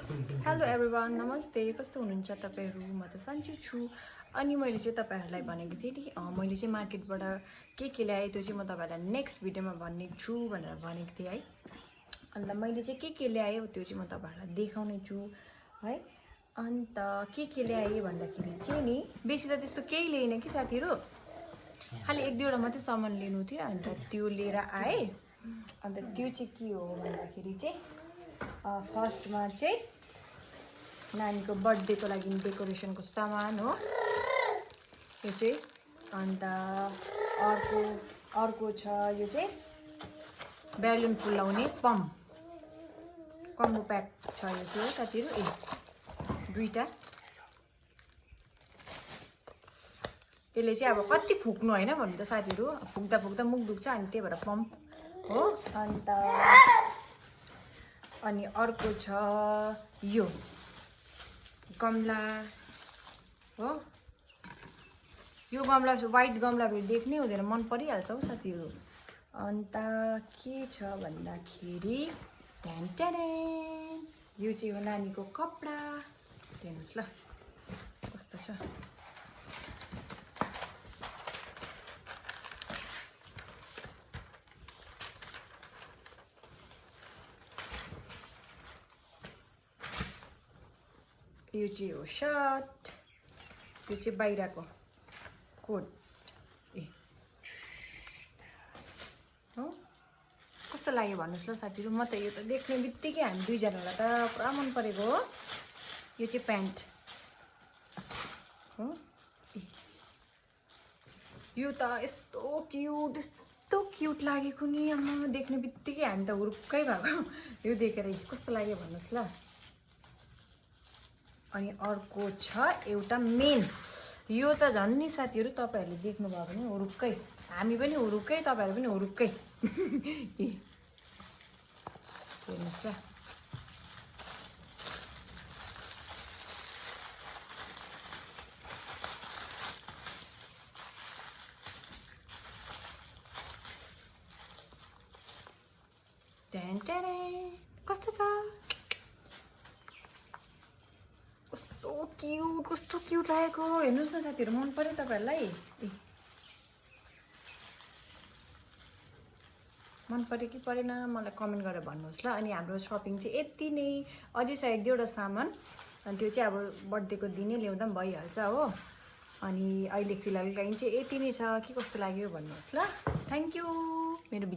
Hello everyone, नमस्ते। कस्तो हुनुहुन्छ तपाईहरु? म त सन्चै छु। अनि मैले चाहिँ तपाईहरुलाई भनेको थिएँ नि मैले चाहिँ मार्केटबाट के ल्याएँ त्यो चाहिँ म तपाईहरुलाई नेक्स्ट भिडियोमा भन्ने छु भनेर भनेको थिएँ है। अन्त मैले चाहिँ के ल्याएँ त्यो चाहिँ म तपाईहरुलाई देखाउने छु है। अन्त के ल्याएँ भन्दाखेरि चाहिँ नि बेसी त त्यस्तो केही ल्याइन कि साथीहरु, खाली एक दुईवटा मात्रै सामान लिनु थियो। अन्त त्यो लिएर आए। अन्त त्यो चाहिँ के हो भन्दाखेरि चाहिँ फर्स्टमा चाहिँ नानीको बर्थडेको लागि डेकोरेसनको सामान हो यो चाहिँ। अन्त अर्को छ यो चाहिँ ब्यालुन फुलाउने कम्बो प्याक छ यो चाहिँ साथीहरु। दुईटा यसले चाहिँ अब कति फुक्नु हैन भन्नु त साथीहरु, फुक्दा मुख दुख्छ अनि त्यही भएर पम्प हो। अनि अर्को छ यो गमला हो। यो गमला व्हाइट गमला फेरि देख्नै हुँदैन, मन परिहाल्छ हौ साथीहरु। अन्त के छ भन्दाखेरि यो चाहिँ हो नानीको कपडा। हेर्नुस् ल कस्तो छ। यो चाहिँ हो शर्ट, यो चाहिँ बाहिरको कोट हो। कस्तो लाग्यो भन्नुस् ल साथीहरु। म त यो त देख्ने बित्तिकै हामी दुईजनालाई त पुरा मन परेको हो। यो चाहिँ प्यान्ट हो। यो त यस्तो क्यूट लागेको नि अम्मा, देख्ने बित्तिकै हामी त हुरुक्कै भएको यो देखेर। कस्तो लाग्यो भन्नुस् ल। अनि अर्को छ एउटा मेन, यो त झन् नि साथीहरु तपाईहरुले देख्नु भयो भने हुरुक्कै, हामी पनि हुरुक्कै, तपाईहरु पनि हुरुक्कै हेर्नुस् ल। कस्तो छ, कस्तो क्यूट लागेको। हेर्नुस् न साथीहरु, मन पर्यो तपाईहरुलाई? मन पर्यो कि परेन मलाई कमेन्ट गरेर भन्नुहोस् ल। अनि हाम्रो शपिङ चाहिँ यति नै, अझै छ एक दुईवटा सामान। अनि त्यो चाहिँ अब बर्थडेको दिनै ल्याउँदा पनि भइहाल्छ हो। अनि अहिले फिलहालको लागि चाहिँ यति नै छ। के कस्तो लाग्यो भन्नुहोस् ल। थ्यांक यू मेरो